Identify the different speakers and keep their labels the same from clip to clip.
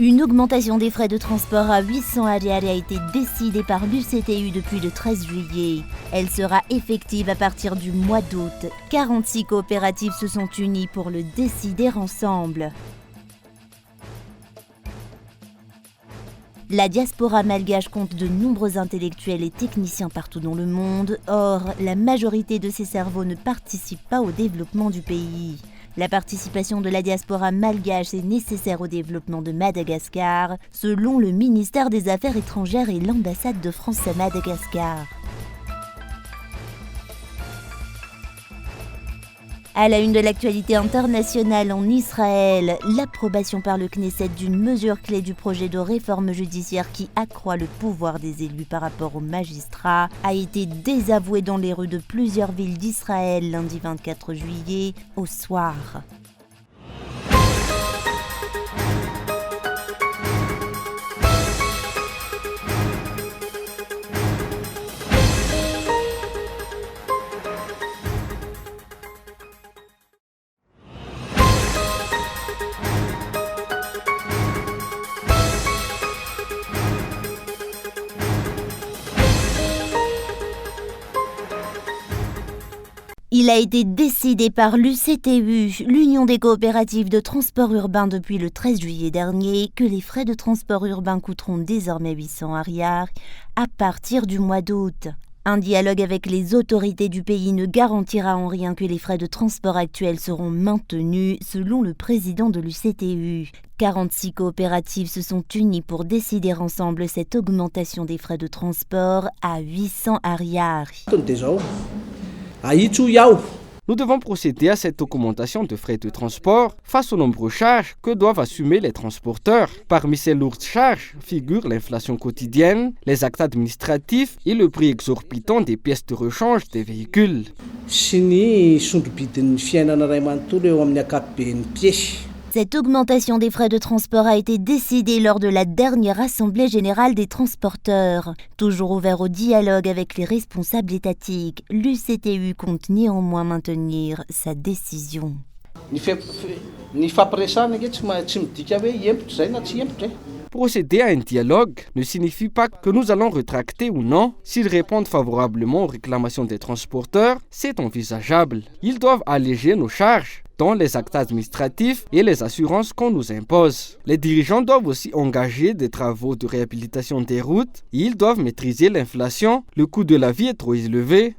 Speaker 1: Une augmentation des frais de transport à 800 ariary a été décidée par l'UCTU depuis le 13 juillet. Elle sera effective à partir du mois d'août. 46 coopératives se sont unies pour le décider ensemble. La diaspora malgache compte de nombreux intellectuels et techniciens partout dans le monde. Or, la majorité de ces cerveaux ne participent pas au développement du pays. La participation de la diaspora malgache est nécessaire au développement de Madagascar, selon le ministère des Affaires étrangères et l'ambassade de France à Madagascar. À la une de l'actualité internationale en Israël, l'approbation par le Knesset d'une mesure clé du projet de réforme judiciaire qui accroît le pouvoir des élus par rapport aux magistrats a été désavouée dans les rues de plusieurs villes d'Israël lundi 24 juillet au soir. Il a été décidé par l'UCTU, l'Union des coopératives de transport urbain depuis le 13 juillet dernier, que les frais de transport urbain coûteront désormais 800 ariary à partir du mois d'août. Un dialogue avec les autorités du pays ne garantira en rien que les frais de transport actuels seront maintenus, selon le président de l'UCTU. 46 coopératives se sont unies pour décider ensemble cette augmentation des frais de transport à 800 ariary.
Speaker 2: Nous devons procéder à cette augmentation de frais de transport face aux nombreuses charges que doivent assumer les transporteurs. Parmi ces lourdes charges figurent l'inflation quotidienne, les actes administratifs et le prix exorbitant des pièces de rechange des véhicules.
Speaker 1: Cette augmentation des frais de transport a été décidée lors de la dernière Assemblée générale des transporteurs. Toujours ouvert au dialogue avec les responsables étatiques, l'UCTU compte néanmoins maintenir sa décision.
Speaker 2: Procéder à un dialogue ne signifie pas que nous allons rétracter ou non. S'ils répondent favorablement aux réclamations des transporteurs, c'est envisageable. Ils doivent alléger nos charges, dont les actes administratifs et les assurances qu'on nous impose. Les dirigeants doivent aussi engager des travaux de réhabilitation des routes. Ils doivent maîtriser l'inflation. Le coût de la vie est trop élevé.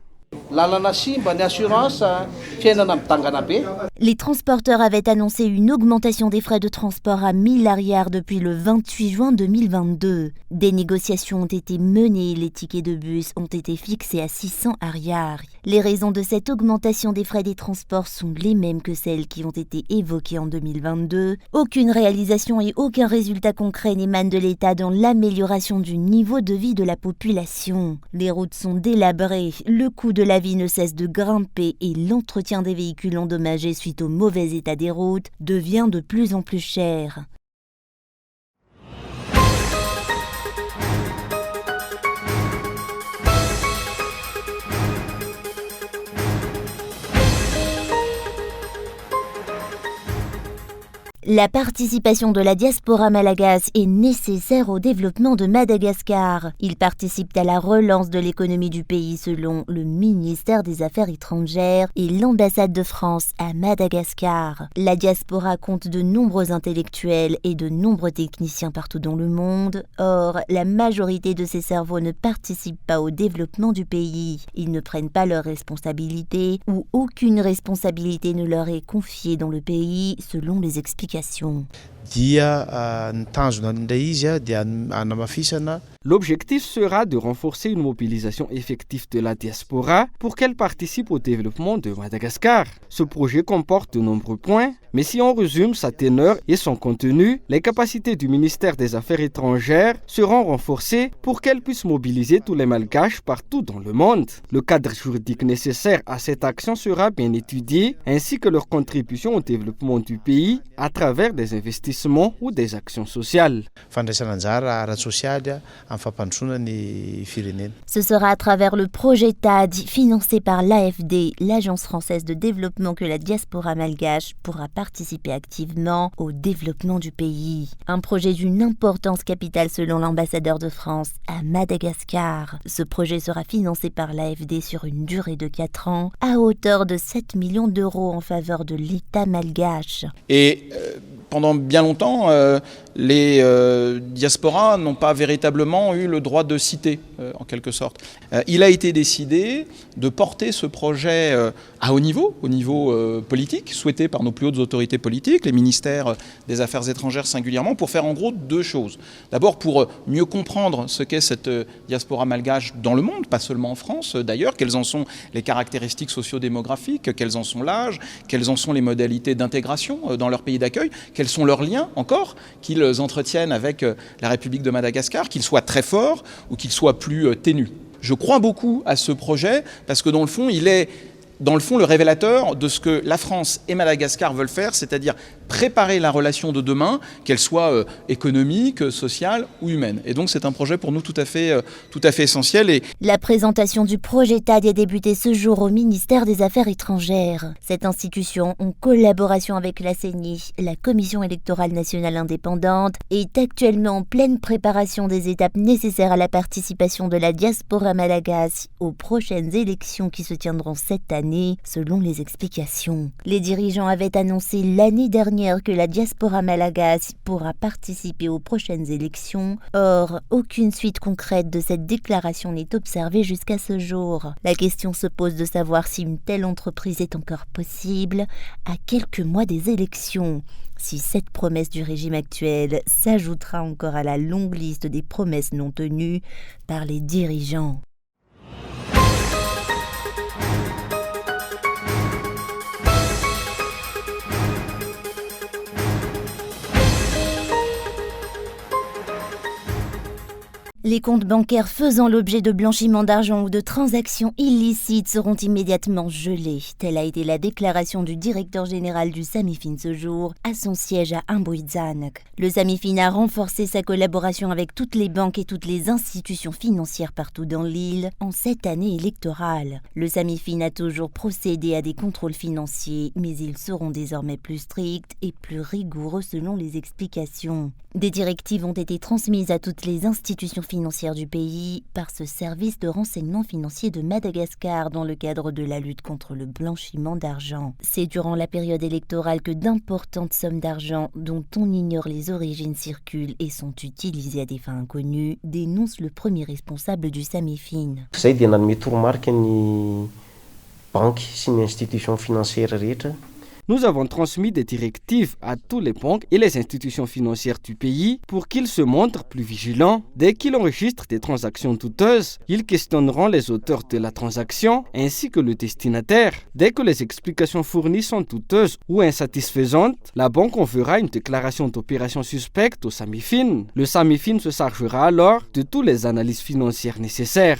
Speaker 1: Les transporteurs avaient annoncé une augmentation des frais de transport à 1000 ariary depuis le 28 juin 2022. Des négociations ont été menées et les tickets de bus ont été fixés à 600 ariary. Les raisons de cette augmentation des frais des transports sont les mêmes que celles qui ont été évoquées en 2022. Aucune réalisation et aucun résultat concret n'émanent de l'État dans l'amélioration du niveau de vie de la population. Les routes sont délabrées, le coût de la vie ne cesse de grimper et l'entretien des véhicules endommagés suite au mauvais état des routes devient de plus en plus cher. La participation de la diaspora malgache est nécessaire au développement de Madagascar. Ils participent à la relance de l'économie du pays selon le ministère des Affaires étrangères et l'ambassade de France à Madagascar. La diaspora compte de nombreux intellectuels et de nombreux techniciens partout dans le monde. Or, la majorité de ces cerveaux ne participent pas au développement du pays. Ils ne prennent pas leurs responsabilités ou aucune responsabilité ne leur est confiée dans le pays selon les explications.
Speaker 2: L'objectif sera de renforcer une mobilisation effective de la diaspora pour qu'elle participe au développement de Madagascar. Ce projet comporte de nombreux points, mais si on résume sa teneur et son contenu, les capacités du ministère des Affaires étrangères seront renforcées pour qu'elle puisse mobiliser tous les Malgaches partout dans le monde. Le cadre juridique nécessaire à cette action sera bien étudié, ainsi que leur contribution au développement du pays à travers des investissements d'investissement ou des actions sociales.
Speaker 1: Ce sera à travers le projet TAD financé par l'AFD, l'Agence française de développement, que la diaspora malgache pourra participer activement au développement du pays. Un projet d'une importance capitale selon l'ambassadeur de France à Madagascar. Ce projet sera financé par l'AFD sur une durée de 4 ans à hauteur de 7 millions d'euros en faveur de l'État malgache.
Speaker 3: Et pendant bien longtemps, les diasporas n'ont pas véritablement eu le droit de citer, en quelque sorte. Il a été décidé de porter ce projet à haut niveau politique, souhaité par nos plus hautes autorités politiques, les ministères des Affaires étrangères singulièrement, pour faire en gros 2 choses. D'abord pour mieux comprendre ce qu'est cette diaspora malgache dans le monde, pas seulement en France d'ailleurs, quelles en sont les caractéristiques socio-démographiques, quels en sont l'âge, quelles en sont les modalités d'intégration dans leur pays d'accueil, quels sont leurs liens encore qu'ils entretiennent avec la République de Madagascar, qu'ils soient très forts ou qu'ils soient plus ténus. Je crois beaucoup à ce projet parce que dans le fond, il est le révélateur de ce que la France et Madagascar veulent faire, c'est-à-dire préparer la relation de demain, qu'elle soit économique, sociale ou humaine. Et donc c'est un projet pour nous tout à fait essentiel. Et
Speaker 1: la présentation du projet TAD a débuté ce jour au ministère des Affaires étrangères. Cette institution, en collaboration avec la CENI, la Commission électorale nationale indépendante, est actuellement en pleine préparation des étapes nécessaires à la participation de la diaspora malagasy aux prochaines élections qui se tiendront cette année, selon les explications. Les dirigeants avaient annoncé l'année dernière que la diaspora malagasy pourra participer aux prochaines élections. Or, aucune suite concrète de cette déclaration n'est observée jusqu'à ce jour. La question se pose de savoir si une telle entreprise est encore possible à quelques mois des élections. Si cette promesse du régime actuel s'ajoutera encore à la longue liste des promesses non tenues par les dirigeants. Les comptes bancaires faisant l'objet de blanchiment d'argent ou de transactions illicites seront immédiatement gelés. Telle a été la déclaration du directeur général du Samifin ce jour à son siège à Amboizane. Le Samifin a renforcé sa collaboration avec toutes les banques et toutes les institutions financières partout dans l'île en cette année électorale. Le Samifin a toujours procédé à des contrôles financiers, mais ils seront désormais plus stricts et plus rigoureux selon les explications. Des directives ont été transmises à toutes les institutions financières du pays par ce service de renseignement financier de Madagascar dans le cadre de la lutte contre le blanchiment d'argent. C'est durant la période électorale que d'importantes sommes d'argent dont on ignore les origines circulent et sont utilisées à des fins inconnues, dénonce le premier responsable du Samifin.
Speaker 2: Nous avons transmis des directives à tous les banques et les institutions financières du pays pour qu'ils se montrent plus vigilants. Dès qu'ils enregistrent des transactions douteuses, ils questionneront les auteurs de la transaction ainsi que le destinataire. Dès que les explications fournies sont douteuses ou insatisfaisantes, la banque enverra une déclaration d'opération suspecte au Samifin. Le Samifin se chargera alors de toutes les analyses financières nécessaires.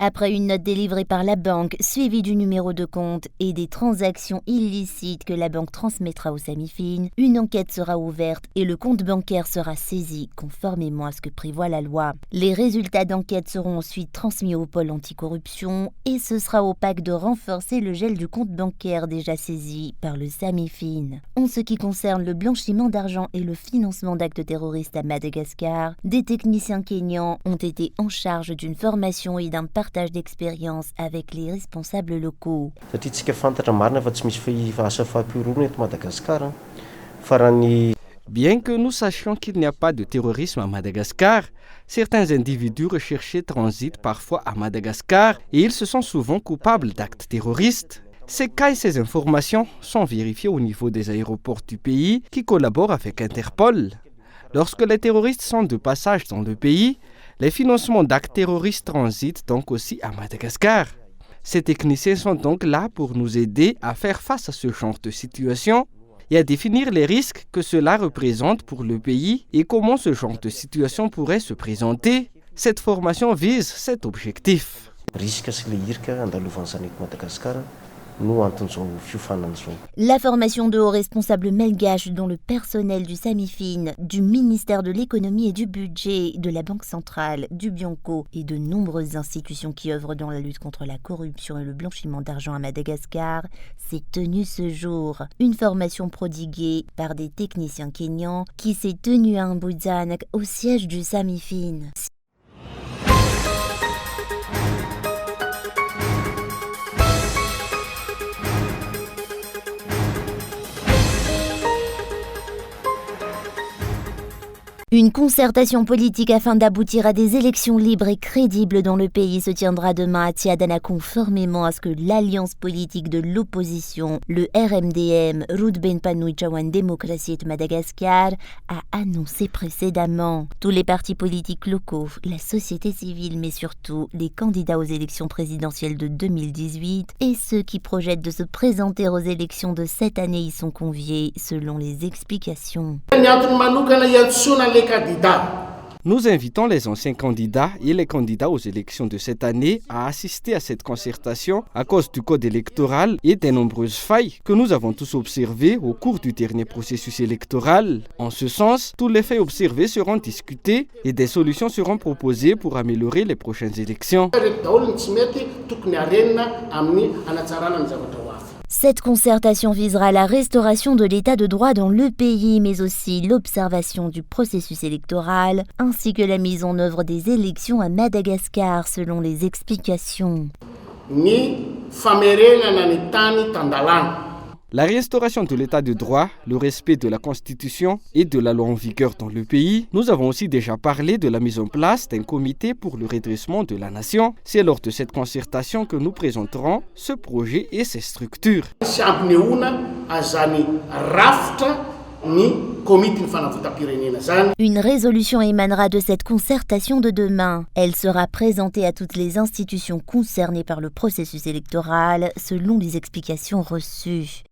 Speaker 1: Après une note délivrée par la banque, suivie du numéro de compte et des transactions illicites que la banque transmettra au Samifin, une enquête sera ouverte et le compte bancaire sera saisi conformément à ce que prévoit la loi. Les résultats d'enquête seront ensuite transmis au pôle anticorruption et ce sera au PAC de renforcer le gel du compte bancaire déjà saisi par le Samifin. En ce qui concerne le blanchiment d'argent et le financement d'actes terroristes à Madagascar, des techniciens kényans ont été en charge d'une formation et d'un partage d'expérience avec les responsables locaux.
Speaker 2: Bien que nous sachions qu'il n'y a pas de terrorisme à Madagascar, certains individus recherchés transitent parfois à Madagascar et ils se sentent souvent coupables d'actes terroristes. Ces cas et ces informations sont vérifiés au niveau des aéroports du pays qui collaborent avec Interpol. Lorsque les terroristes sont de passage dans le pays, les financements d'actes terroristes transitent donc aussi à Madagascar. Ces techniciens sont donc là pour nous aider à faire face à ce genre de situation et à définir les risques que cela représente pour le pays et comment ce genre de situation pourrait se présenter. Cette formation vise cet objectif.
Speaker 1: La formation de hauts responsables malgaches dont le personnel du Samifine, du ministère de l'économie et du budget, de la Banque centrale, du Bianco et de nombreuses institutions qui œuvrent dans la lutte contre la corruption et le blanchiment d'argent à Madagascar s'est tenue ce jour. Une formation prodiguée par des techniciens kényans qui s'est tenue à Mbudzanak au siège du Samifine. Une concertation politique afin d'aboutir à des élections libres et crédibles dans le pays se tiendra demain à Tiadana conformément à ce que l'alliance politique de l'opposition, le RMDM, Rudben Panui Chawan Démocratie de Madagascar, a annoncé précédemment. Tous les partis politiques locaux, la société civile mais surtout les candidats aux élections présidentielles de 2018 et ceux qui projettent de se présenter aux élections de cette année y sont conviés selon les explications.
Speaker 2: Nous invitons les anciens candidats et les candidats aux élections de cette année à assister à cette concertation à cause du code électoral et des nombreuses failles que nous avons tous observées au cours du dernier processus électoral. En ce sens, tous les faits observés seront discutés et des solutions seront proposées pour améliorer les prochaines élections.
Speaker 1: Cette concertation visera la restauration de l'état de droit dans le pays, mais aussi l'observation du processus électoral, ainsi que la mise en œuvre des élections à Madagascar, selon les explications.
Speaker 2: La restauration de l'état de droit, le respect de la Constitution et de la loi en vigueur dans le pays. Nous avons aussi déjà parlé de la mise en place d'un comité pour le redressement de la nation. C'est lors de cette concertation que nous présenterons ce projet et ses structures.
Speaker 1: Une résolution émanera de cette concertation de demain. Elle sera présentée à toutes les institutions concernées par le processus électoral, selon les explications reçues.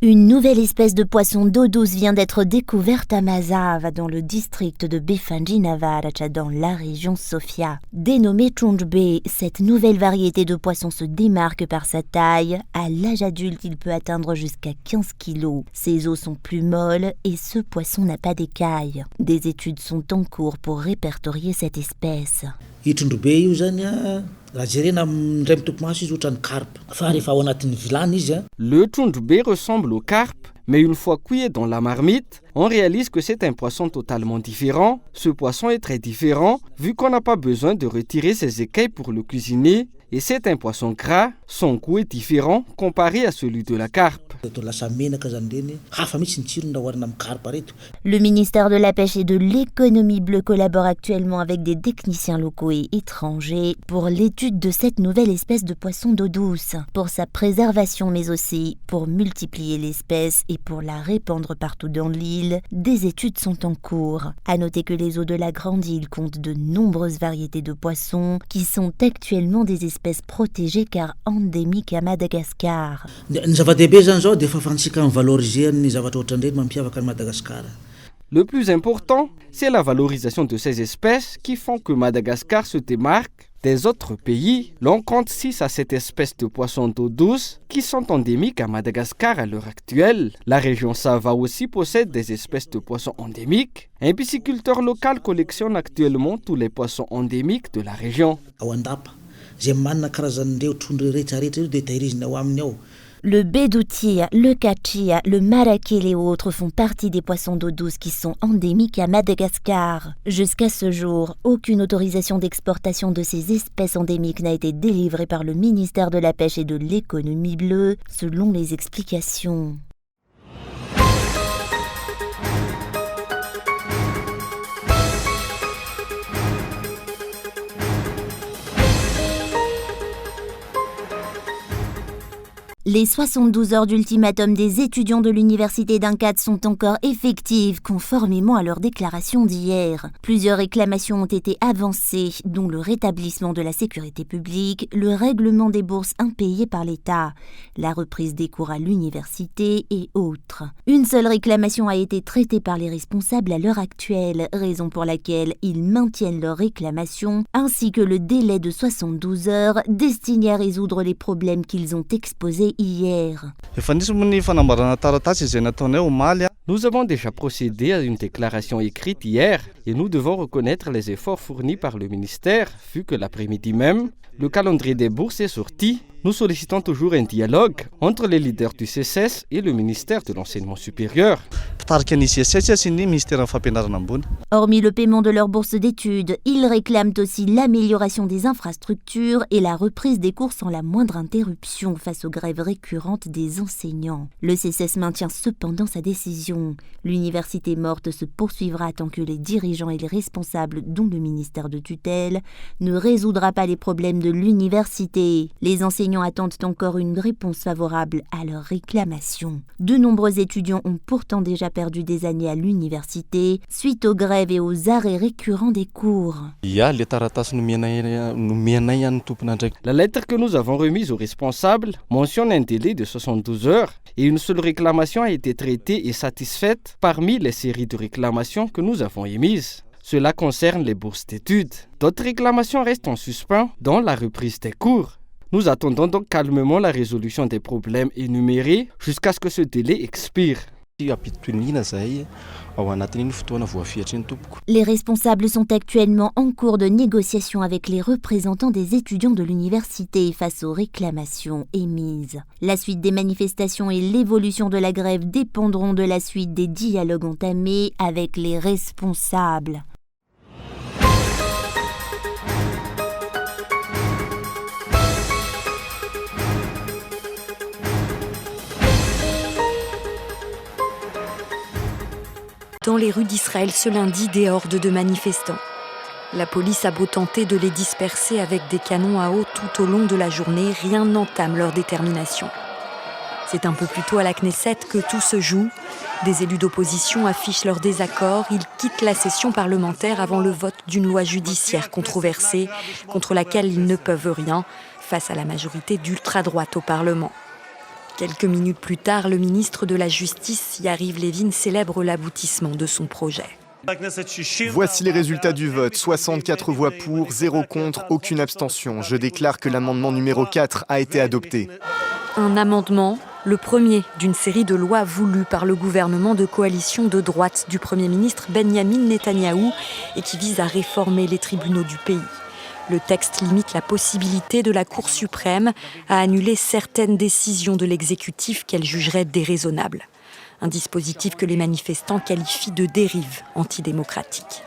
Speaker 1: Une nouvelle espèce de poisson d'eau douce vient d'être découverte à Mazava, dans le district de Befanji-Navaracha, dans la région Sofia. Dénommée Chundbe, cette nouvelle variété de poisson se démarque par sa taille. À l'âge adulte, il peut atteindre jusqu'à 15 kg. Ses os sont plus molles et ce poisson n'a pas d'écailles. Des études sont en cours pour répertorier cette espèce.
Speaker 2: Le Chundbe ressemble au carpe, mais une fois cuit dans la marmite, on réalise que c'est un poisson totalement différent. Ce poisson est très différent vu qu'on n'a pas besoin de retirer ses écailles pour le cuisiner. Et c'est un poisson gras, son goût est différent comparé à celui de la carpe.
Speaker 1: Le ministère de la Pêche et de l'Économie bleue collabore actuellement avec des techniciens locaux et étrangers pour l'étude de cette nouvelle espèce de poisson d'eau douce, pour sa préservation mais aussi pour multiplier l'espèce et pour la répandre partout dans l'île. Des études sont en cours. À noter que les eaux de la grande île comptent de nombreuses variétés de poissons qui sont actuellement des espèces protégées car endémiques à Madagascar.
Speaker 2: Le plus important, c'est la valorisation de ces espèces qui font que Madagascar se démarque des autres pays. L'on compte 6 à 7 espèces de poissons d'eau douce qui sont endémiques à Madagascar à l'heure actuelle. La région Sava aussi possède des espèces de poissons endémiques. Un pisciculteur local collectionne actuellement tous les poissons endémiques de la région.
Speaker 1: Le bédoutia, le kachia, le marakele et autres font partie des poissons d'eau douce qui sont endémiques à Madagascar. Jusqu'à ce jour, aucune autorisation d'exportation de ces espèces endémiques n'a été délivrée par le ministère de la Pêche et de l'Économie bleue, selon les explications. Les 72 heures d'ultimatum des étudiants de l'université d'Ankad sont encore effectives, conformément à leur déclaration d'hier. Plusieurs réclamations ont été avancées, dont le rétablissement de la sécurité publique, le règlement des bourses impayées par l'État, la reprise des cours à l'université et autres. Une seule réclamation a été traitée par les responsables à l'heure actuelle, raison pour laquelle ils maintiennent leur réclamation, ainsi que le délai de 72 heures destiné à résoudre les problèmes qu'ils ont exposés hier.
Speaker 2: Nous avons déjà procédé à une déclaration écrite hier et nous devons reconnaître les efforts fournis par le ministère, vu que l'après-midi même, le calendrier des bourses est sorti. Nous sollicitons toujours un dialogue entre les leaders du CCS et le ministère de l'Enseignement supérieur.
Speaker 1: Hormis le paiement de leurs bourses d'études, ils réclament aussi l'amélioration des infrastructures et la reprise des cours sans la moindre interruption face aux grèves récurrentes des enseignants. Le CCS maintient cependant sa décision. L'université morte se poursuivra tant que les dirigeants et les responsables, dont le ministère de tutelle, ne résoudra pas les problèmes de l'université. Les enseignants attendent encore une réponse favorable à leurs réclamations. De nombreux étudiants ont pourtant déjà perdu des années à l'université suite aux grèves et aux arrêts récurrents des cours.
Speaker 2: La lettre que nous avons remise aux responsables mentionne un délai de 72 heures et une seule réclamation a été traitée et satisfaite parmi les séries de réclamations que nous avons émises. Cela concerne les bourses d'études. D'autres réclamations restent en suspens dans la reprise des cours. Nous attendons donc calmement la résolution des problèmes énumérés jusqu'à ce que ce délai expire.
Speaker 1: Les responsables sont actuellement en cours de négociation avec les représentants des étudiants de l'université face aux réclamations émises. La suite des manifestations et l'évolution de la grève dépendront de la suite des dialogues entamés avec les responsables.
Speaker 4: Dans les rues d'Israël ce lundi, des hordes de manifestants. La police a beau tenter de les disperser avec des canons à eau tout au long de la journée, rien n'entame leur détermination. C'est un peu plus tôt à la Knesset que tout se joue. Des élus d'opposition affichent leur désaccord. Ils quittent la session parlementaire avant le vote d'une loi judiciaire controversée, contre laquelle ils ne peuvent rien, face à la majorité d'ultra-droite au Parlement. Quelques minutes plus tard, le ministre de la Justice, Yariv Levin, célèbre l'aboutissement de son projet.
Speaker 5: Voici les résultats du vote. 64 voix pour, 0 contre, aucune abstention. Je déclare que l'amendement numéro 4 a été adopté.
Speaker 4: Un amendement, le premier d'une série de lois voulues par le gouvernement de coalition de droite du Premier ministre Benyamin Netanyahou et qui vise à réformer les tribunaux du pays. Le texte limite la possibilité de la Cour suprême à annuler certaines décisions de l'exécutif qu'elle jugerait déraisonnables. Un dispositif que les manifestants qualifient de dérive antidémocratique.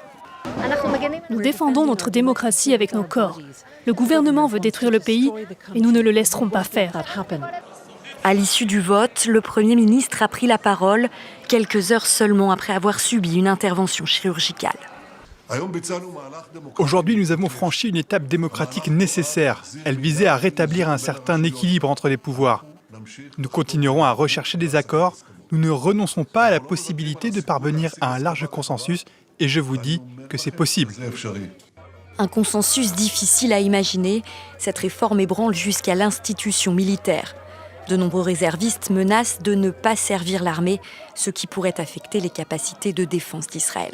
Speaker 6: Nous défendons notre démocratie avec nos corps. Le gouvernement veut détruire le pays et nous ne le laisserons pas faire.
Speaker 4: À l'issue du vote, le Premier ministre a pris la parole quelques heures seulement après avoir subi une intervention chirurgicale.
Speaker 7: Aujourd'hui, nous avons franchi une étape démocratique nécessaire. Elle visait à rétablir un certain équilibre entre les pouvoirs. Nous continuerons à rechercher des accords. Nous ne renonçons pas à la possibilité de parvenir à un large consensus et je vous dis que c'est possible.
Speaker 4: Un consensus difficile à imaginer, cette réforme ébranle jusqu'à l'institution militaire. De nombreux réservistes menacent de ne pas servir l'armée, ce qui pourrait affecter les capacités de défense d'Israël.